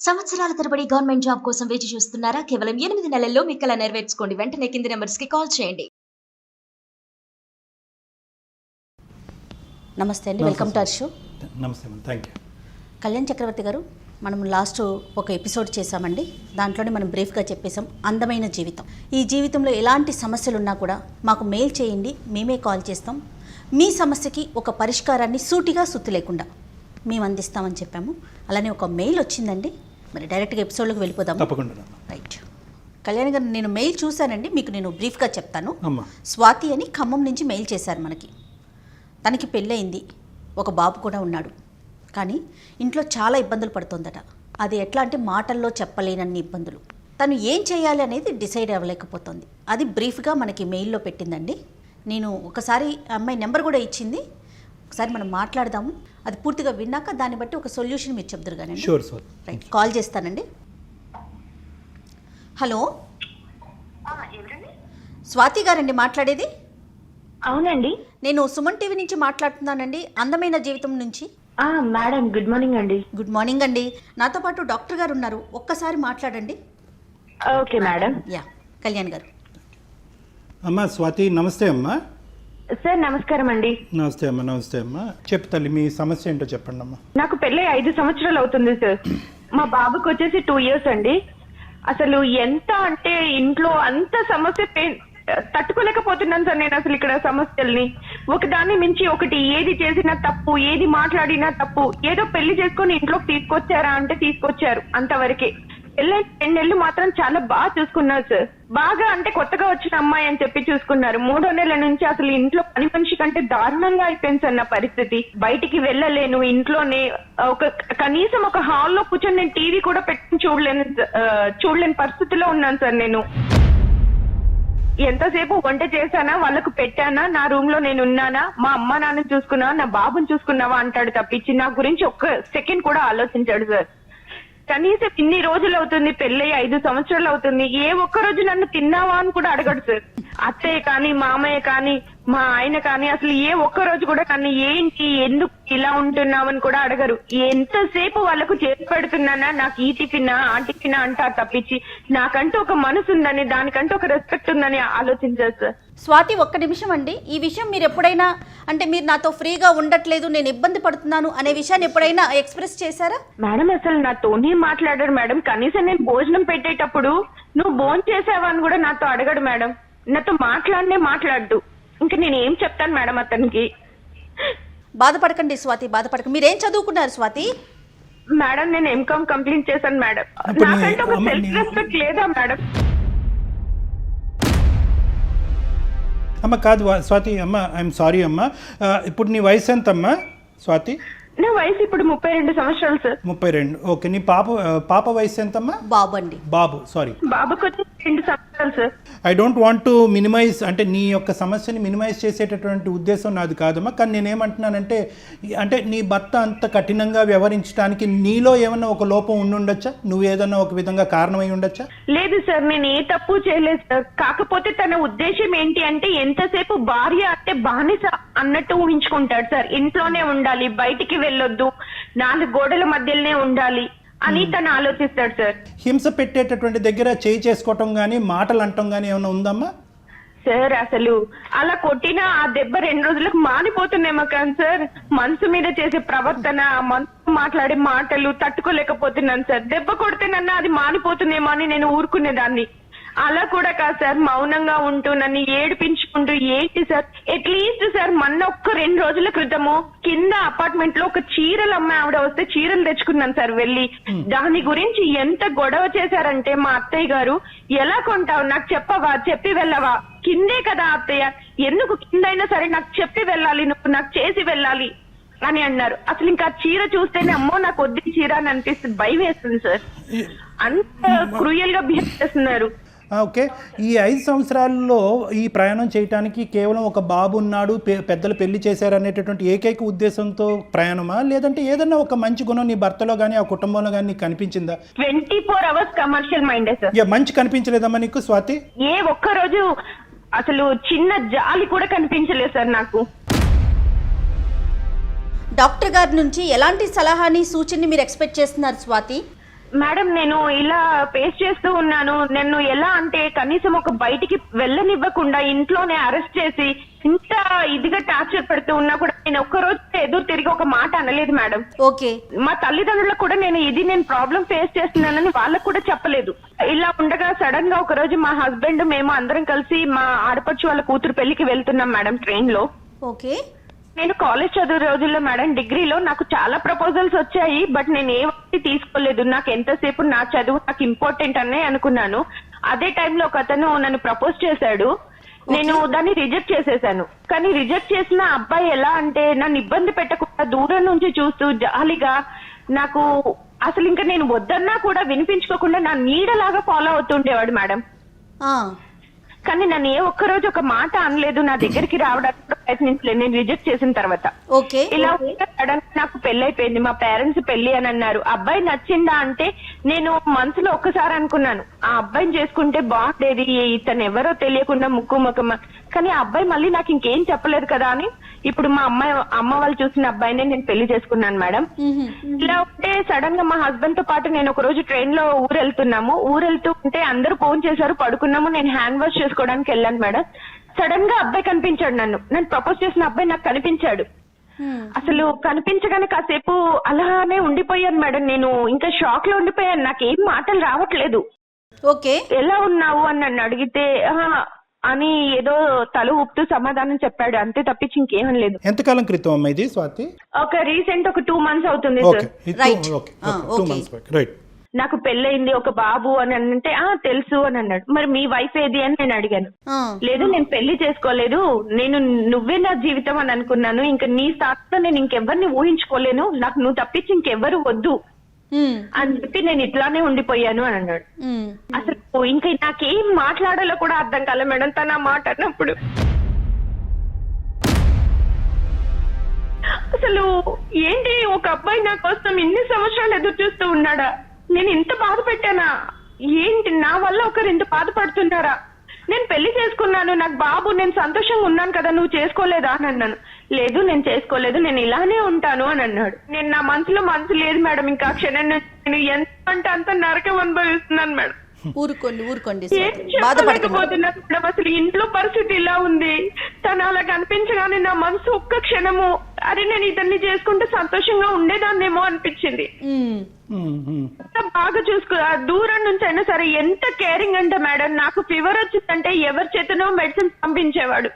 సంవత్సరాల తరబడి government job కోసం వేచి చూస్తున్నారా? కేవలం 8 నెలల్లో మీ కల నెరవేర్చుకోండి. వెంటనే కింది నెంబర్స్‌కి కాల్ చేయండి. నమస్తే అండి, వెల్కమ్ టు అవర్ షో. నమస్తే మేడం, థ్యాంక్ యూ. కళ్యాణ్ చక్రవర్తి గారు, మనం లాస్ట్ ఒక ఎపిసోడ్ చేశామండి. దాంట్లోనే మనం బ్రీఫ్గా చెప్పేసాం అందమైన జీవితం. ఈ జీవితంలో ఎలాంటి సమస్యలు ఉన్నా కూడా మాకు మెయిల్ చేయండి, మేమే కాల్ చేస్తాం. మీ సమస్యకి ఒక పరిష్కారాన్ని సూటిగా సుత్తి లేకుండా మేము అందిస్తామని చెప్పాము. అలానే ఒక మెయిల్ వచ్చిందండి. మరి డైరెక్ట్గా ఎపిసోడ్లోకి వెళ్ళిపోదాం. తప్పకుండా. రైట్. కళ్యాణ్ గారు, నేను మెయిల్ చూశానండి, మీకు నేను బ్రీఫ్గా చెప్తాను. అమ్మా. స్వాతి అని ఖమ్మం నుంచి మెయిల్ చేశారు మనకి. తనకి పెళ్ళయింది, ఒక బాబు కూడా ఉన్నాడు. కానీ ఇంట్లో చాలా ఇబ్బందులు పడుతుందట. అది ఎట్లా అంటే మాటల్లో చెప్పలేనన్ని ఇబ్బందులు. తను ఏం చేయాలి అనేది డిసైడ్ అవ్వలేకపోతుంది. అది బ్రీఫ్గా మనకి మెయిల్లో పెట్టిందండి. నేను ఒకసారి అమ్మాయి నెంబర్ కూడా ఇచ్చింది, ఒకసారి మనం మాట్లాడదాము. అది పూర్తిగా విన్నాక దాన్ని బట్టి ఒక సొల్యూషన్ మీరు చెప్తారు కానీ. Sure sir. రైట్, కాల్ చేస్తానండి. హలో, స్వాతి గారండి మాట్లాడేది? అవునండి, నేను సుమన్ టీవీ నుంచి మాట్లాడుతున్నానండి, అందమైన జీవితం నుంచి. మేడం గుడ్ మార్నింగ్ అండి. గుడ్ మార్నింగ్ అండి. నాతో పాటు డాక్టర్ గారు ఉన్నారు, ఒక్కసారి మాట్లాడండి. Okay madam. యా, కళ్యాణ్ గారు. అమ్మా స్వాతి, నమస్తే అమ్మా. సార్ నమస్కారం అండి. నమస్తే అమ్మా. నమస్తే అమ్మా. చెప్పు తల్లి, మీ సమస్య ఏంటో చెప్పండి అమ్మా. నాకు పెళ్ళై 5 సంవత్సరాలు అవుతుంది సార్. మా బాబుకి వచ్చేసి 2 years అండి. అసలు ఎంత అంటే ఇంట్లో అంత సమస్య తట్టుకోలేకపోతున్నాను సార్ నేను. అసలు ఇక్కడ సమస్యల్ని ఒకదాన్ని మించి ఒకటి, ఏది చేసినా తప్పు, ఏది మాట్లాడినా తప్పు. ఏదో పెళ్లి చేసుకొని ఇంట్లోకి తీసుకొచ్చారా అంటే తీసుకొచ్చారు, అంతవరకే. పెళ్ళై 2 నెలలు మాత్రం చాలా బాగా చూసుకున్నారు సార్. బాగా అంటే కొత్తగా వచ్చిన అమ్మాయి అని చెప్పి చూసుకున్నారు. 3వ నెల నుంచి అసలు ఇంట్లో పని మనిషి కంటే దారుణంగా అయిపోయింది సార్ నా పరిస్థితి. బయటికి వెళ్ళలేను, ఇంట్లోనే కనీసం ఒక హాల్లో కూర్చొని నేను టీవీ కూడా పెట్టుకుని చూడలేని పరిస్థితిలో ఉన్నాను సార్ నేను. ఎంతసేపు వంట చేశానా, వాళ్ళకు పెట్టానా, నా రూమ్ లో నేను ఉన్నానా, మా అమ్మ నాన్న చూసుకున్నావా, నా బాబుని చూసుకున్నావా అంటాడు తప్పించి నా గురించి ఒక్క సెకండ్ కూడా ఆలోచించాడు సార్. కనీసం ఇన్ని రోజులు అవుతుంది, పెళ్ళై 5 సంవత్సరాలు అవుతుంది, ఏ ఒక్క రోజు నన్ను తిన్నావా అని కూడా అడగడు సార్. అత్తయ్య కానీ, మామయ్య కానీ, మా ఆయన కానీ అసలు ఏ ఒక్క రోజు కూడా నన్ను ఏంటి, ఎందుకు ఇలా ఉంటున్నావని కూడా అడగరు. ఎంతసేపు వాళ్ళకు చేసి పెడుతున్నానా, నాకు ఈ టిఫినా ఆ టిఫినా అంటారు తప్పించి నాకంటూ ఒక మనసు ఉందని, దానికంటూ ఒక రెస్పెక్ట్ ఉందని ఆలోచించారు సార్. స్వాతి, ఒక్క నిమిషం అండి. ఈ విషయం మీరు ఎప్పుడైనా అంటే మీరు నాతో ఫ్రీగా ఉండట్లేదు, నేను ఇబ్బంది పడుతున్నాను అనే విషయాన్ని ఎప్పుడైనా ఎక్స్ప్రెస్ చేశారా? మేడం అసలు నాతోనే మాట్లాడారు మేడం. కనీసం నేను భోజనం పెట్టేటప్పుడు నువ్వు భోజనం చేసావా అని కూడా నాతో అడగడు మేడం. నాతో మాట్లాడు. ఇంకా నేను ఏం చెప్తాను మేడం అతనికి? బాధపడకండి స్వాతి, బాధపడకండి. మీరేం చదువుకున్నారు స్వాతి? మేడం నేను ఎంకామ్ కంప్లీట్ చేశాను మేడం. నాకంటే ఒక సెల్ఫ్ రెస్పెక్ట్ లేదా మేడం? అమ్మ కాదు స్వాతి, అమ్మ ఐఎమ్ సారీ అమ్మా. ఇప్పుడు నీ వయసు ఎంత అమ్మా స్వాతి? నా వయసు ఇప్పుడు 32 సంవత్సరాలు సార్. 32. ఓకే. నీ పాప వయసు ఎంతమ్మా? బాబు అండి. బాబు, సారీ. బాబుకి వచ్చి 2 సంవత్సరాలు sir. I don't want to minimize, అంటే నీ యొక్క సమస్యని మినిమైజ్ చేసేటటువంటి ఉద్దేశం నాది కాదమ్మా. కానీ నేనేమంటున్నానంటే, అంటే నీ భర్త అంత కఠినంగా వ్యవహరించడానికి నీలో ఏమన్నా ఒక లోపం ఉండుండొచ్చా? నువ్వు ఏదన్నా ఒక విధంగా కారణమై ఉండొచ్చా? లేదు సార్, నేను ఏ తప్పు చేయలేదు సార్. కాకపోతే తన ఉద్దేశం ఏంటి అంటే ఎంతసేపు భార్య అంటే బానిస అన్నట్టు ఊహించుకుంటాడు సార్. ఇంట్లోనే ఉండాలి, బయటికి వెళ్ళొద్దు, 4 గోడల మధ్యలోనే ఉండాలి అని తను ఆలోచిస్తాడు సార్. హింస పెట్టేటటువంటి దగ్గర చేయి చేసుకోవటం కానీ, మాటలు అంటం కానీ ఏమైనా ఉందమ్మా? సార్ అసలు అలా కొట్టినా ఆ దెబ్బ 2 రోజులకు మానిపోతుందేమో కానీ సార్, మనసు మీద చేసే ప్రవర్తన, మనసు మాట్లాడే మాటలు తట్టుకోలేకపోతున్నాను సార్. దెబ్బ కొడితేనన్నా అది మానిపోతుందేమో అని నేను ఊరుకునేదాన్ని. అలా కూడా కాదు సార్, మౌనంగా ఉంటూ నన్ను ఏడిపించుకుంటూ ఏంటి సార్. అట్లీస్ట్ సార్ మొన్న ఒక్క 2 రోజుల క్రితము కింద అపార్ట్మెంట్ లో ఒక చీరలు అమ్మాయి ఆవిడ వస్తే చీరలు తెచ్చుకున్నాను సార్ వెళ్ళి. దాని గురించి ఎంత గొడవ చేశారంటే మా అత్తయ్య గారు, ఎలా కొంటావు, నాకు చెప్పవా, చెప్పి వెళ్ళవా, కిందే కదా అత్తయ్య, ఎందుకు కిందైనా సరే నాకు చెప్పి వెళ్ళాలి, నువ్వు నాకు చేసి వెళ్ళాలి అని అన్నారు. అసలు ఇంకా చీర చూస్తేనే అమ్మో నాకు వద్దు చీర అని అనిపిస్తుంది, భయం వేస్తుంది సార్. అంత క్రూయల్ గా బిహేవ్ చేస్తున్నారు. ఓకే. ఈ 5 సంవత్సరాల్లో ఈ ప్రయాణం చేయడానికి కేవలం ఒక బాబు ఉన్నాడు, పెద్దలు పెళ్లి చేశారు అనేటటువంటి ఏకైక ఉద్దేశంతో ప్రయాణమా, లేదంటే ఏదన్నా ఒక మంచి గుణం నీ భర్తలో కానీ ఆ కుటుంబంలో కానీ నీకు కనిపించిందా? 24 hours కమర్షియల్ మైండే సార్. మంచి కనిపించలేదమ్మా నీకు స్వాతి? ఏ ఒక్క రోజు అసలు చిన్న జాలి కూడా కనిపించలేదు సార్ నాకు. డాక్టర్ గారి నుంచి ఎలాంటి సలహాని సూచనని మీరు ఎక్స్పెక్ట్ చేస్తున్నారు స్వాతి? మేడం నేను ఇలా ఫేస్ చేస్తూ ఉన్నాను. నన్ను ఎలా అంటే కనీసం ఒక బయటికి వెళ్ళనివ్వకుండా ఇంట్లోనే అరెస్ట్ చేసి ఇంత ఇదిగా టార్చర్ పెడుతూ ఉన్నా కూడా నేను ఒక్కరోజు ఎదురు తిరిగి ఒక మాట అనలేదు మేడం. ఓకే. మా తల్లిదండ్రులకు కూడా నేను ప్రాబ్లం ఫేస్ చేస్తున్నానని వాళ్ళకు కూడా చెప్పలేదు. ఇలా ఉండగా సడన్ గా ఒక రోజు మా హస్బెండ్ మేము అందరం కలిసి మా ఆడపడుచు వాళ్ళ కూతురు పెళ్లికి వెళ్తున్నాం మేడం ట్రైన్ లో. ఓకే. నేను కాలేజ్ చదువు రోజుల్లో మేడం డిగ్రీలో నాకు చాలా ప్రపోజల్స్ వచ్చాయి. బట్ నేను ఏ ఒకటి తీసుకోలేదు. నాకు ఎంతసేపు నా చదువు నాకు ఇంపార్టెంట్ అనే అనుకున్నాను. అదే టైంలో ఒక అతను నన్ను ప్రపోజ్ చేశాడు. నేను దాన్ని రిజెక్ట్ చేసేసాను. కానీ రిజెక్ట్ చేసిన అబ్బాయి ఎలా అంటే నన్ను ఇబ్బంది పెట్టకుండా దూరం నుంచి చూస్తూ జాలిగా నాకు అసలు ఇంకా నేను వద్దన్నా కూడా వినిపించుకోకుండా నా నీడలాగా ఫాలో అవుతుండేవాడు మేడం. కానీ నన్ను ఏ ఒక్కరోజు ఒక మాట అనలేదు, నా దగ్గరికి రావడానికి ప్రయత్నించలేదు నేను రిజెక్ట్ చేసిన తర్వాత. ఓకే. ఇలా సడన్ నాకు పెళ్లి అయిపోయింది. మా పేరెంట్స్ పెళ్లి అని అన్నారు. అబ్బాయి నచ్చిందా అంటే నేను మనసులో ఒక్కసారి అనుకున్నాను ఆ అబ్బాయిని చేసుకుంటే బాగుండేది, ఇతను ఎవరో తెలియకుండా ముక్కు ముఖమ. కానీ ఆ అబ్బాయి మళ్ళీ నాకు ఇంకేం చెప్పలేదు కదా అని ఇప్పుడు మా అమ్మ వాళ్ళు చూసిన అబ్బాయినే నేను పెళ్లి చేసుకున్నాను మేడం. ఇలా ఉంటే సడన్ గా మా హస్బెండ్ తో పాటు నేను ఒక రోజు ట్రైన్ లో ఊరెళ్తూ ఉంటే అందరూ ఫోన్ చేశారు, పడుకున్నాము. నేను హ్యాండ్ వాష్ చేసుకోవడానికి వెళ్ళాను మేడం. సడన్ గా అబ్బాయి కనిపించాడు. నన్ను ప్రపోజ్ చేసిన అబ్బాయి నాకు కనిపించాడు. అసలు కనిపించగానే కాసేపు అలానే ఉండిపోయాను మేడం. నేను ఇంకా షాక్ లో ఉండిపోయాను. నాకేం మాటలు రావట్లేదు. ఓకే. ఎలా ఉన్నావు అని నన్ను అడిగితే అని ఏదో తల ఊపుతూ సమాధానం చెప్పాడు. అంతే తప్పించి ఇంకేం లేదు. ఎంతకాలం క్రితం అమ్మా ఇది స్వాతి? రీసెంట్ ఒక 2 months అవుతుంది సార్. రైట్. నాకు పెళ్ళయింది, ఒక బాబు అని అంటే తెలుసు అని అన్నాడు. మరి మీ వైఫ్ ఏది అని నేను అడిగాను. లేదు నేను పెళ్లి చేసుకోలేదు, నువ్వే నా జీవితం అని అనుకున్నాను. ఇంకా నీ స్థానంలో నేను ఇంకెవరిని ఊహించుకోలేను, నాకు నువ్వు తప్పించి ఇంకెవ్వరు వద్దు అని చెప్పి నేను ఇట్లానే ఉండిపోయాను అని అన్నాడు. అసలు ఇంకా నాకేం మాట్లాడాలో కూడా అర్థం కాలే మేడం తన మాట అన్నప్పుడు. అసలు ఏంటి ఒక అబ్బాయి నా కోసం ఇన్ని సంవత్సరాలు ఎదురు చూస్తూ ఉన్నాడా? నేను ఇంత బాధ పెట్టానా? ఏంటి నా వల్ల ఒకరు ఇంత బాధపడుతున్నారా? నేను పెళ్లి చేసుకున్నాను, నాకు బాబు, నేను సంతోషంగా ఉన్నాను కదా, నువ్వు చేసుకోలేదా అని అన్నాను. లేదు నేను చేసుకోలేదు, నేను ఇలానే ఉంటాను అని అన్నాడు. నేను నా మనసులో మనసు లేదు మేడం. ఇంకా క్షణం నేను ఎంత అంటే అంత నరకం అనుభవిస్తున్నాను మేడం. ఊరుకోండి. బాధపడకపోతున్నాను మేడం. అసలు ఇంట్లో పరిస్థితి ఇలా ఉంది. తను అలా కనిపించగానే నా మనసు ఒక్క క్షణము అరే నేను ఇతన్ని చేసుకుంటే సంతోషంగా ఉండేదాన్నేమో అనిపించింది. బాగా చూసుకో, దూరం నుంచి అయినా సరే ఎంత కేరింగ్ అంటే మేడం, నాకు ఫీవర్ వచ్చిందంటే ఎవరి చేతనో మెడిసిన్ పంపించేవాడు.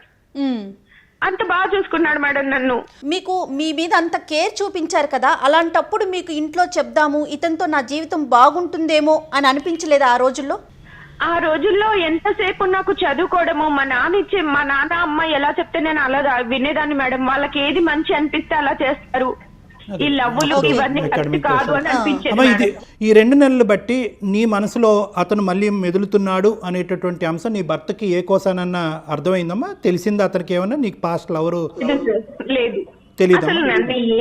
అంత బాగా చూసుకున్నాడు మేడం నన్ను. మీకు మీ మీద అంత కేర్ చూపించారు కదా, అలాంటప్పుడు మీకు ఇంట్లో చెప్దాము ఇతనితో నా జీవితం బాగుంటుందేమో అని అనిపించలేదా ఆ రోజుల్లో? ఆ రోజుల్లో ఎంతసేపు నాకు చదువుకోవడము, మా నాన్న అమ్మ ఎలా చెప్తే నేను అలా వినేదాన్ని మేడం. వాళ్ళకి ఏది మంచి అనిపిస్తే అలా చేస్తారు. ఈ లవ్వులు ఇవన్నీ కరెక్ట్ కాదు అని అనిపించేది. ఈ 2 నెలలు బట్టి నీ మనసులో అతను మళ్ళీ మెదులుతున్నాడు అనేటటువంటి అంశం నీ భర్తకి ఏ కోసానన్నా అర్థమైందమ్మా? తెలిసిందా అతనికి ఏమన్నా? నీకు పాస్ట్ లవరు లేదు తెలీదు?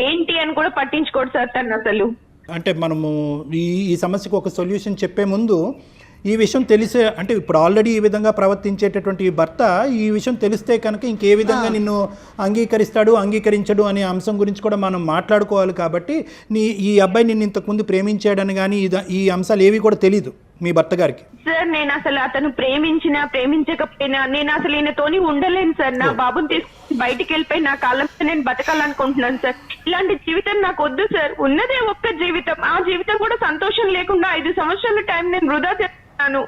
ఏంటి అని కూడా పట్టించుకోడు సార్ తను అసలు. అంటే మనము ఈ సమస్యకు ఒక సొల్యూషన్ చెప్పే ముందు ఈ విషయం తెలిసే, అంటే ఇప్పుడు ఆల్రెడీ ఈ విధంగా ప్రవర్తించేటటువంటి ఈ భర్త ఈ విషయం తెలిస్తే కనుక ఇంకే విధంగా నిన్ను అంగీకరించడు అనే అంశం గురించి కూడా మనం మాట్లాడుకోవాలి. కాబట్టి ఈ అబ్బాయి నిన్ను ఇంతకుముందు ప్రేమించాడని కానీ ఈ అంశాలు ఏవి కూడా తెలీదు మీ భర్త గారికి? సార్ నేను అసలు అతను ప్రేమించకపోయినా నేను అసలు ఈయనతోని ఉండలేను సార్. నా బాబుని తీసుకుని బయటికి వెళ్ళిపోయి నా కాళ్ళ మీద నేను బతకాలనుకుంటున్నాను సార్. ఇలాంటి జీవితం నాకు వద్దు సార్. ఉన్నదే ఒక్క జీవితం, ఆ జీవితం కూడా సంతోషం లేకుండా 5 సంవత్సరాల టైం నేను వృధా చేస్తున్నాను.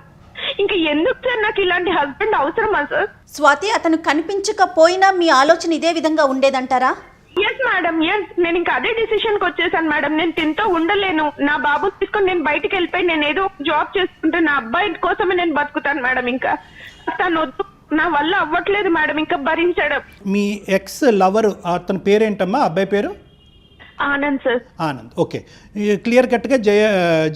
ఇంకా ఎందుకు సార్ నాకు ఇలాంటి హస్బెండ్ అవసరమా సార్? స్వాతి, అతను కనిపించకపోయినా మీ ఆలోచన ఇదే విధంగా ఉండేదంటారా? Yes madam, yes. నేను ఇంకా అదే డిసిషన్ కి వచ్చేసాను మేడం. నేను తింటూ ఉండలేను. నా బాబు తీసుకొని నేను బయటికి వెళ్ళిపోయి నేను ఏదో జాబ్ చేసుకుంటే నా అబ్బాయి కోసమే నేను బతుకుతాను మేడం. ఇంకా తను వద్దు, నా వల్ల అవ్వట్లేదు మేడం ఇంకా భరించడం. మీ ఎక్స్ లవర్ అతని పేరేంటమ్మా? అబ్బాయి పేరు Anand sir. Anand. Okay. Clear కట్గా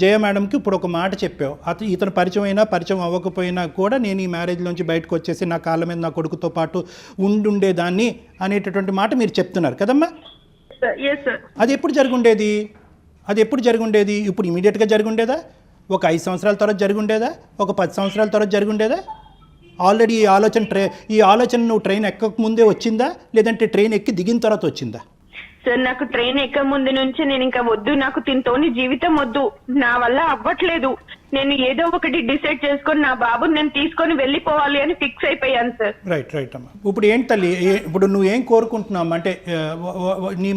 జయ మేడంకి ఇప్పుడు ఒక మాట చెప్పావు. ఇతను పరిచయం అవ్వకపోయినా కూడా నేను ఈ మ్యారేజ్లోంచి బయటకు వచ్చేసి నా కాళ్ళ మీద నా కొడుకుతో పాటు ఉండుండేదాన్ని అనేటటువంటి మాట మీరు చెప్తున్నారు కదమ్మా? అది ఎప్పుడు జరుగుండేది? ఇప్పుడు ఇమీడియట్గా జరుగుండేదా? ఒక 5 సంవత్సరాల తర్వాత జరుగుండేదా? ఒక 10 సంవత్సరాల తర్వాత జరుగుండేదా? ఆల్రెడీ ఈ ఆలోచన నువ్వు ట్రైన్ ఎక్కక ముందే వచ్చిందా, లేదంటే ట్రైన్ ఎక్కి దిగిన తర్వాత వచ్చిందా? సార్ నాకు ట్రైన్ ఎక్క ముందు నుంచి నేను ఇంకా వద్దు, నాకు తినతోని జీవితం వద్దు, నా వల్ల అవ్వట్లేదు, నేను ఏదో ఒకటి డిసైడ్ చేసుకొని నా బాబుని నేను తీసుకొని వెళ్ళిపోవాలి అని ఫిక్స్ అయిపోయాను సార్. రైట్ రైట్ అమ్మా. ఇప్పుడు ఏంటి తల్లి, ఇప్పుడు నువ్వేం కోరుకుంటున్నావు అంటే నీ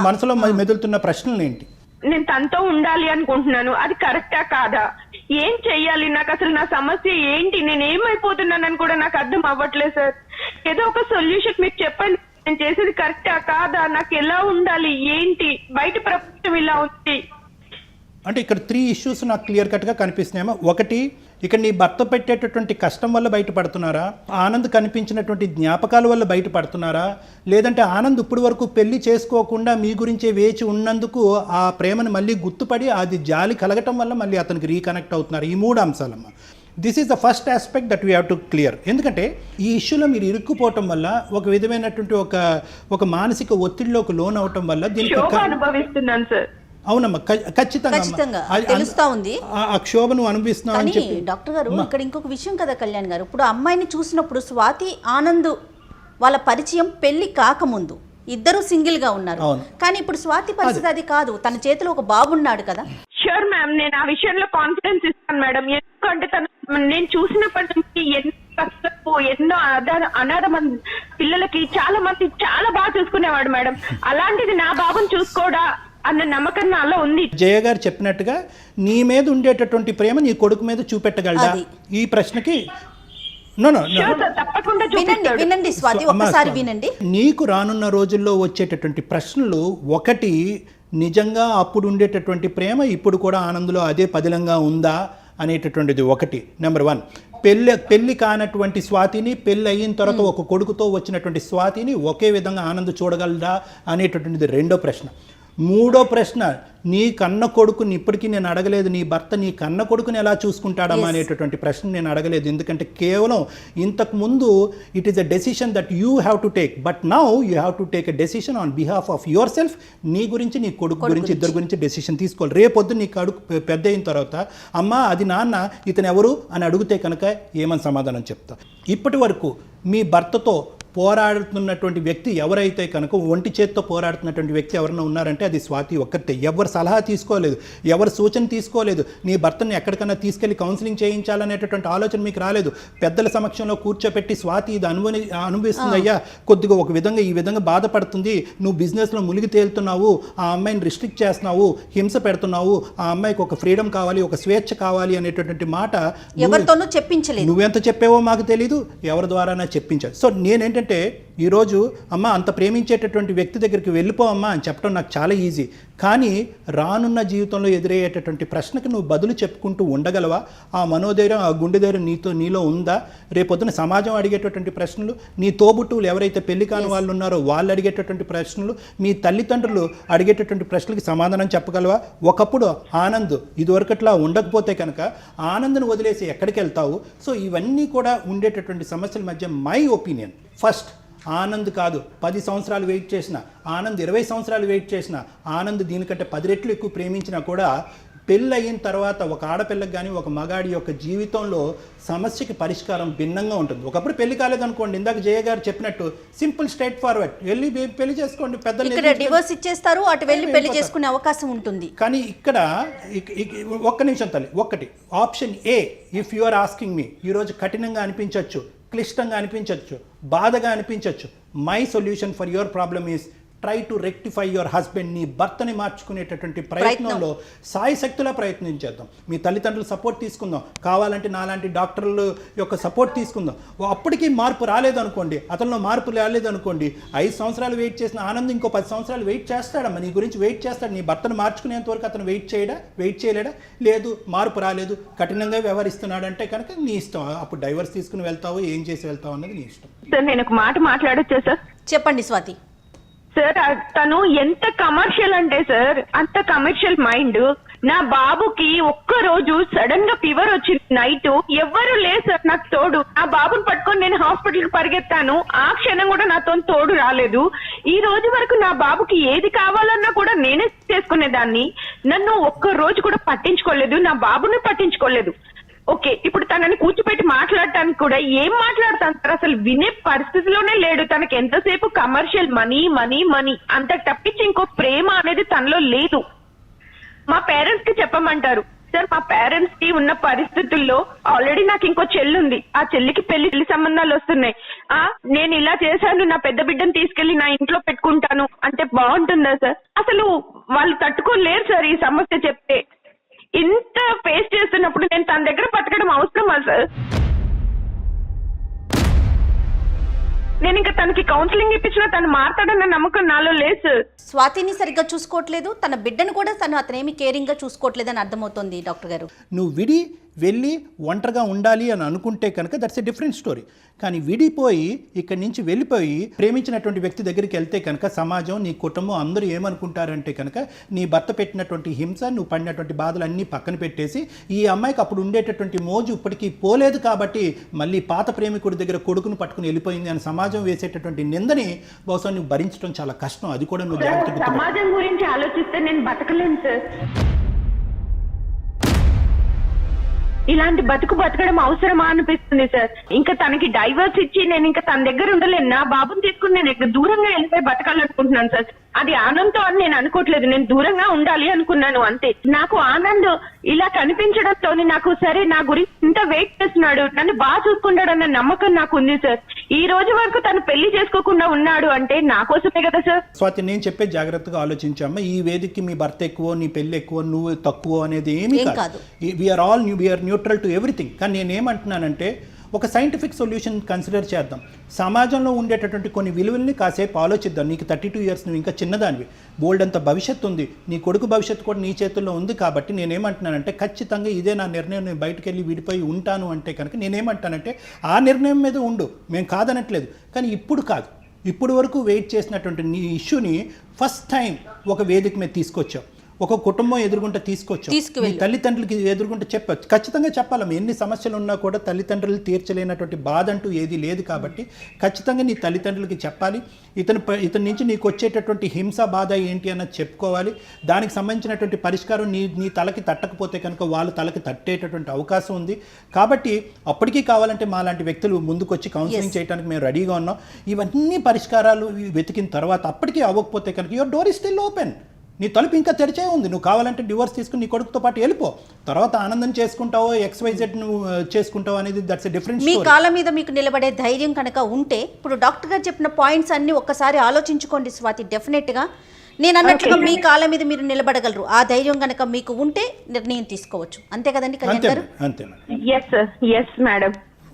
మనసులో మెదులుతున్న ప్రశ్నలు ఏంటి? నేను తనతో ఉండాలి అనుకుంటున్నాను, అది కరెక్టా కాదా, ఏం చెయ్యాలి, నాకు అసలు నా సమస్య ఏంటి, నేను ఏమైపోతున్నానని కూడా నాకు అర్థం అవ్వట్లేదు సార్. ఏదో ఒక సొల్యూషన్ మీకు చెప్పండి, నేను చేసేది కరెక్టా కాదా, నాకు ఎలా ఉండాలి, ఏంటి, బయట ప్రపంచం ఇలా ఉంది. అంటే ఇక్కడ 3 ఇష్యూస్ నాకు క్లియర్ కట్గా కనిపిస్తున్నాయేమో. ఒకటి, ఇక్కడ నీ భర్త పెట్టేటటువంటి కష్టం వల్ల బయటపడుతున్నారా, ఆనంద్ కనిపించినటువంటి జ్ఞాపకాల వల్ల బయటపడుతున్నారా, లేదంటే ఆనంద్ ఇప్పటి వరకు పెళ్లి చేసుకోకుండా మీ గురించే వేచి ఉన్నందుకు ఆ ప్రేమను మళ్ళీ గుర్తుపడి అది జాలి కలగటం వల్ల మళ్ళీ అతనికి రీకనెక్ట్ అవుతున్నారు. ఈ 3 అంశాలమ్మా. This is the first aspect that we have to clear. ఎందుకంటే ఈ ఇష్యూలో మీరు ఇరుక్కుపోవటం వల్ల ఒక విధమైనటువంటి ఒక మానసిక ఒత్తిడిలోకి లోన్ అవటం వల్ల దీనికి అనుభవిస్తున్నాను సార్. అవునమ్మా, ఖచ్చితంగా తెలుస్తా ఉంది ఆ క్షోభను అనుభవిస్తున్నావు అని చెప్పి. డాక్టర్ గారు ఇక్కడ ఇంకొక విషయం కదా కళ్యాణ్ గారు, ఇప్పుడు అమ్మాయిని చూసినప్పుడు స్వాతి ఆనంద్ వాళ్ళ పరిచయం పెళ్లి కాకముందు ఇద్దరు సింగిల్ గా ఉన్నారు, కానీ ఇప్పుడు స్వాతి పరిస్థితి అది కాదు, తన చేతిలో ఒక బాబున్నాడు కదా. షూర్ మ్యామ్, నేను ఆ విషయంలో కాన్ఫిడెన్స్ ఇస్తాను మేడం. ఎందుకంటే నేను చూసినప్పటి నుంచి ఎన్నో అనాథ మంది పిల్లలకి చాలా మంది చాలా బాగా చూసుకునేవాడు మేడం. అలాంటిది నా బాబుని చూసుకోడా అన్న నమ్మకం నాలో ఉంది. జయ గారు చెప్పినట్టుగా నీ మీద ఉండేటటువంటి ప్రేమ నీ కొడుకు మీద చూపెట్టగలడా? ఈ ప్రశ్నకి వినండి స్వాతి, ఒక్కసారి వినండి. నీకు రానున్న రోజుల్లో వచ్చేటటువంటి ప్రశ్నలు, ఒకటి, నిజంగా అప్పుడు ఉండేటటువంటి ప్రేమ ఇప్పుడు కూడా ఆనందంలో అదే పదిలంగా ఉందా అనేటటువంటిది ఒకటి. నెంబర్ 1, పెళ్లి కానటువంటి స్వాతిని పెళ్ళి అయిన తర్వాత ఒక కొడుకుతో వచ్చినటువంటి స్వాతిని ఒకే విధంగా ఆనంద్ చూడగలదా అనేటటువంటిది రెండో ప్రశ్న. మూడో ప్రశ్న, నీ కన్న కొడుకుని ఇప్పటికీ నేను అడగలేదు, నీ భర్త నీ కన్న కొడుకుని ఎలా చూసుకుంటాడమ్మా అనేటటువంటి ప్రశ్న నేను అడగలేదు. ఎందుకంటే కేవలం ఇంతకుముందు it is a decision that you have to take, but now you have to take a decision on behalf of your self. నీ గురించి, నీ కొడుకు గురించి, ఇద్దరు గురించి డెసిషన్ తీసుకోవాలి. రేపొద్దు నీ కొడుకు పెద్ద అయిన తర్వాత అమ్మా అది నాన్న ఇతను ఎవరు అని అడిగితే కనుక ఏమని సమాధానం చెప్తా? ఇప్పటి వరకు మీ భర్తతో పోరాడుతున్నటువంటి వ్యక్తి ఎవరైతే కనుక ఒంటి చేత్తో పోరాడుతున్నటువంటి వ్యక్తి ఎవరైనా ఉన్నారంటే అది స్వాతి ఒక్కటే. ఎవరు సలహా తీసుకోలేదు, ఎవరు సూచన తీసుకోలేదు, నీ భర్తని ఎక్కడికైనా తీసుకెళ్లి కౌన్సిలింగ్ చేయించాలనేటటువంటి ఆలోచన మీకు రాలేదు. పెద్దల సమక్షంలో కూర్చోపెట్టి స్వాతి ఇది అనుభవిస్తుంది అయ్యా, కొద్దిగా ఒక విధంగా ఈ విధంగా బాధపడుతుంది, నువ్వు బిజినెస్లో మునిగి తేలుతున్నావు, ఆ అమ్మాయిని రిస్ట్రిక్ట్ చేస్తున్నావు, హింస పెడుతున్నావు, ఆ అమ్మాయికి ఒక ఫ్రీడమ్ కావాలి, ఒక స్వేచ్ఛ కావాలి అనేటటువంటి మాట ఎవరితోనూ చెప్పించలేదు. నువ్వెంత చెప్పావో మాకు తెలీదు, ఎవరి ద్వారానా చెప్పించావు. సో నేనేంటంటే ఈరోజు అమ్మ అంత ప్రేమించేటటువంటి వ్యక్తి దగ్గరికి వెళ్ళిపోవమ్మా అని చెప్పడం నాకు చాలా ఈజీ, కానీ రానున్న జీవితంలో ఎదురయ్యేటటువంటి ప్రశ్నకి నువ్వు బదులు చెప్పుకుంటూ ఉండగలవా? ఆ మనోధైర్యం, ఆ గుండె ధైర్యం నీలో ఉందా? రేపొద్దున సమాజం అడిగేటటువంటి ప్రశ్నలు, నీ తోబుట్టువులు ఎవరైతే పెళ్లి కాని వాళ్ళు ఉన్నారో వాళ్ళు అడిగేటటువంటి ప్రశ్నలు, మీ తల్లిదండ్రులు అడిగేటటువంటి ప్రశ్నలకి సమాధానం చెప్పగలవా? ఒకప్పుడు ఆనంద్ ఇదివరకట్లా ఉండకపోతే కనుక ఆనంద్ను వదిలేసి ఎక్కడికి వెళ్తావు? సో ఇవన్నీ కూడా ఉండేటటువంటి సమస్యల మధ్య మై ఒపీనియన్, ఫస్ట్ ఆనంద్ కాదు 10 సంవత్సరాలు వెయిట్ చేసిన, ఆనంద్ 20 సంవత్సరాలు వెయిట్ చేసిన, ఆనంద్ దీనికంటే 10 రెట్లు ఎక్కువ ప్రేమించినా కూడా పెళ్ళి అయిన తర్వాత ఒక ఆడపిల్లకి కానీ ఒక మగాడి యొక్క జీవితంలో సమస్యకి పరిష్కారం భిన్నంగా ఉంటుంది. ఒకప్పుడు పెళ్లి కాలేదనుకోండి, ఇందాక జయ గారు చెప్పినట్టు సింపుల్ స్ట్రైట్ ఫార్వర్డ్ వెళ్ళి పెళ్లి చేసుకోండి, పెద్దలు డివోర్స్ ఇచ్చేస్తారు, అటు వెళ్ళి పెళ్లి చేసుకునే అవకాశం ఉంటుంది. కానీ ఇక్కడ ఒక్క నిమిషం తల్లి, ఒక్కటి option A, if you are asking me, ఈరోజు కఠినంగా అనిపించవచ్చు, క్లిష్టంగా అనిపించవచ్చు, బాధగా అనిపించవచ్చు, my solution for your problem is try to rectify your husband. నీ భర్తని మార్చుకునేటటువంటి ప్రయత్నంలో సాయి శక్తులా ప్రయత్నించేద్దాం. మీ తల్లిదండ్రులు సపోర్ట్ తీసుకుందాం, కావాలంటే నాలాంటి డాక్టర్ల యొక్క సపోర్ట్ తీసుకుందాం. అప్పటికీ మార్పు రాలేదనుకోండి, అతనిలో మార్పు రాలేదనుకోండి, 5 సంవత్సరాలు వెయిట్ చేసిన ఆనందం ఇంకో 10 సంవత్సరాలు వెయిట్ చేస్తాడమ్మా, నీ గురించి వెయిట్ చేస్తాడు. నీ భర్తను మార్చుకునేంత వరకు అతను వెయిట్ చేయలేడా? లేదు, మార్పు రాలేదు, కఠినంగా వ్యవహరిస్తున్నాడు అంటే కనుక నీ ఇష్టం, అప్పుడు డైవర్స్ తీసుకుని వెళ్తావు, ఏం చేసి వెళ్తావు అన్నది నీ ఇష్టం. సార్ నేను ఒక మాట మాట్లాడొచ్చా సార్? చెప్పండి స్వాతి. సార్ తను ఎంత కమర్షియల్ అంటే సార్, అంత కమర్షియల్ మైండ్. నా బాబుకి ఒక్క రోజు సడన్ గా ఫీవర్ వచ్చింది, నైట్ ఎవ్వరు లేదు సార్ నాకు తోడు. నా బాబుని పట్టుకొని నేను హాస్పిటల్ కి పరిగెత్తాను, ఆ క్షణం కూడా నాతో తోడు రాలేదు. ఈ రోజు వరకు నా బాబుకి ఏది కావాలన్నా కూడా నేనే చేసుకునేదాన్ని. నన్ను ఒక్క రోజు కూడా పట్టించుకోలేదు, నా బాబుని పట్టించుకోలేదు. ఓకే, ఇప్పుడు తనని కూర్చోపెట్టి మాట్లాడటానికి కూడా ఏం మాట్లాడతాను సార్? అసలు వినే పరిస్థితిలోనే లేడు. తనకి ఎంతసేపు కమర్షియల్ మనీ మనీ మనీ అంత తప్పించి ఇంకో ప్రేమ అనేది తనలో లేదు. మా పేరెంట్స్ కి చెప్పమంటారు సార్, మా పేరెంట్స్ కి ఉన్న పరిస్థితుల్లో ఆల్రెడీ నాకు ఇంకో చెల్లి ఉంది. ఆ చెల్లికి పెళ్లి సంబంధాలు వస్తున్నాయి. నేను ఇలా చేశాను, నా పెద్ద బిడ్డను తీసుకెళ్లి నా ఇంట్లో పెట్టుకుంటాను అంటే బాగుంటుందా సార్? అసలు వాళ్ళు తట్టుకోలేరు సార్ ఈ సమస్య చెప్తే. ఇంత ఫేస్ చేస్తున్నప్పుడు నేను తన దగ్గర బతకడం అవసరమా సార్? నేను ఇంకా తనకి కౌన్సిలింగ్ ఇప్పించినా తను మారుతాడన్న నమ్మకం నాలో లేదు సార్. స్వాతిని సరిగ్గా చూసుకోవట్లేదు, తన బిడ్డను కూడా అతనేమి కేరింగ్ గా చూసుకోవట్లేదని అర్థమవుతోంది డాక్టర్ గారు. నువ్వు వెళ్ళి ఒంటరిగా ఉండాలి అని అనుకుంటే కనుక దట్స్ ఎ డిఫరెంట్ స్టోరీ. కానీ విడిపోయి ఇక్కడి నుంచి వెళ్ళిపోయి ప్రేమించినటువంటి వ్యక్తి దగ్గరికి వెళ్తే కనుక సమాజం, నీ కుటుంబం అందరూ ఏమనుకుంటారంటే కనుక నీ భర్త పెట్టినటువంటి హింస, నువ్వు పడినటువంటి బాధలు అన్నీ పక్కన పెట్టేసి ఈ అమ్మాయికి అప్పుడు ఉండేటటువంటి మోజు ఇప్పటికీ పోలేదు కాబట్టి మళ్ళీ పాత ప్రేమికుడి దగ్గర కొడుకును పట్టుకుని వెళ్ళిపోయింది అని సమాజం వేసేటటువంటి నిందని బహుశా నువ్వు భరించడం చాలా కష్టం. అది కూడా నువ్వు జాగ్రత్తగా సమాజం గురించి ఆలోచిస్తే నేను బతకలేను సార్. ఇలాంటి బతకడం అవసరమా అనిపిస్తుంది సార్. ఇంకా తనకి డైవర్స్ ఇచ్చి నేను ఇంకా తన దగ్గర ఉండలేను. నా బాబుని తీసుకుని నేను ఇక్కడ దూరంగా వెళ్ళిపోయి బతకాలనుకుంటున్నాను సార్. అది ఆనందం అని నేను అనుకోవట్లేదు, నేను దూరంగా ఉండాలి అనుకున్నాను అంతే. నాకు ఆనంద్ ఇలా కనిపించడంతో నాకు సరే నా గురించి ఇంత వెయిట్ చేస్తున్నాడు, నన్ను బాగా చూసుకుంటాడన్న నమ్మకం నాకు ఉంది సార్. ఈ రోజు వరకు తను పెళ్లి చేసుకోకుండా ఉన్నాడు అంటే నా కోసమే కదా సార్. స్వాతి, నేను చెప్పే జాగ్రత్తగా ఆలోచించమ్మా. ఈ వేదికకి మీ భర్త ఎక్కువ, నీ పెళ్లి ఎక్కువ, నువ్వు తక్కువ అనేది ఏమీ కాదు. We are neutral to everything. కానీ నేనేమంటున్నానంటే ఒక సైంటిఫిక్ సొల్యూషన్ కన్సిడర్ చేద్దాం. సమాజంలో ఉండేటటువంటి కొన్ని విలువల్ని కాసేపు ఆలోచిద్దాం. నీకు 32 years, నువ్వు ఇంకా చిన్నదానివి, బోల్డ్ అంత భవిష్యత్తు ఉంది, నీ కొడుకు భవిష్యత్తు కూడా నీ చేతుల్లో ఉంది. కాబట్టి నేనేమంటున్నానంటే ఖచ్చితంగా ఇదే నా నిర్ణయం, నేను బయటకు వెళ్ళి విడిపోయి ఉంటాను అంటే కనుక నేనేమంటానంటే ఆ నిర్ణయం మీద ఉండు, మేము కాదనట్లేదు. కానీ ఇప్పుడు కాదు, ఇప్పుడు వరకు వెయిట్ చేసినటువంటి నీ ఇష్యూని ఫస్ట్ టైం ఒక వేదిక మీద తీసుకొచ్చావు, ఒక కుటుంబం ఎదురుగుంటే తీసుకొచ్చాం, మీ తల్లిదండ్రులకి ఎదురుగుంటే చెప్పచ్చు. ఖచ్చితంగా చెప్పాలమ్మా, ఎన్ని సమస్యలు ఉన్నా కూడా తల్లిదండ్రులు తీర్చలేనటువంటి బాధ అంటూ ఏది లేదు. కాబట్టి ఖచ్చితంగా నీ తల్లిదండ్రులకి చెప్పాలి. ఇతని నుంచి నీకు వచ్చేటటువంటి హింస, బాధ ఏంటి అన్నది చెప్పుకోవాలి. దానికి సంబంధించినటువంటి పరిష్కారం నీ తలకి తట్టకపోతే కనుక వాళ్ళ తలకి తట్టేటటువంటి అవకాశం ఉంది. కాబట్టి అప్పటికీ కావాలంటే మాలాంటి వ్యక్తులు ముందుకొచ్చి కౌన్సిలింగ్ చేయడానికి మేము రెడీగా ఉన్నాం. ఇవన్నీ పరిష్కారాలు వెతికిన తర్వాత అప్పటికీ అవ్వకపోతే కనుక your door is still open, నీ తలుపు ఇంకా తెరిచే ఉంది. నువ్వు కావాలంటే డివోర్స్ తీసుకుని నీ కొడుకుతో పాటు వెళ్ళిపో, తర్వాత ఆనందం చేసుకుంటావో XYZ నువ్వు చేసుకుంటావు అనేది దట్స్ ఎ డిఫరెంట్ స్టోరీ. మీ కాళ్ళ మీద మీకు నిలబడే ధైర్యం కనుక ఉంటే ఇప్పుడు డాక్టర్ గారు చెప్పిన పాయింట్స్ అన్ని ఒక్కసారి ఆలోచించుకోండి స్వాతి. డెఫినెట్గా నేను అన్నట్లుగా మీ కాళ్ళ మీద మీరు నిలబడగలరు. ఆ ధైర్యం కనుక మీకు ఉంటే నిర్ణయం తీసుకోవచ్చు. అంతే కదండి కళ్యాణ్ గారు? అంతే. Yes sir, yes madam.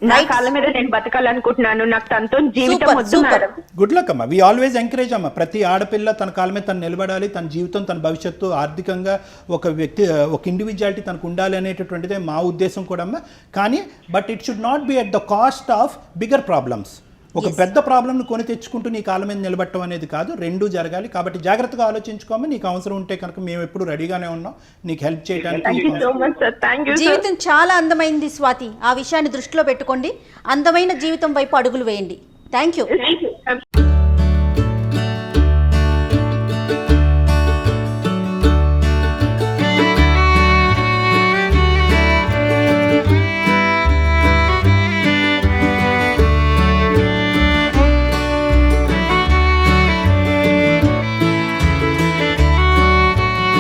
నా కాళ్ళ మీద నేను బతకాలనుకుంటున్నాను. నాకు తనతో జీవితం వద్దు మేడం. గుడ్ లక్ అమ్మా. వి ఆల్వేస్ ఎంకరేజ్ అమ్మా. ప్రతి ఆడపిల్ల తన కాళ్ళ మీద తను నిలబడాలి, తన జీవితం, తన భవిష్యత్తు, ఆర్థికంగా ఒక వ్యక్తి, ఒక ఇండివిజువాలిటీ తనకు ఉండాలి అనేటటువంటిదే మా ఉద్దేశం కూడా అమ్మా. కానీ but it should not be at the cost of bigger problems. ఒక పెద్ద ప్రాబ్లంను కొని తెచ్చుకుంటూ నీ కాళ్ళ మీద నిలబట్టడం అనేది కాదు, రెండూ జరగాలి. కాబట్టి జాగ్రత్తగా ఆలోచించుకోమని, నీకు అవసరం ఉంటే కనుక మేము ఎప్పుడు రెడీగానే ఉన్నాం నీకు హెల్ప్ చేయడానికి. జీవితం చాలా అందమైంది స్వాతి, ఆ విషయాన్ని దృష్టిలో పెట్టుకోండి. అందమైన జీవితం వైపు అడుగులు వేయండి. Thank you.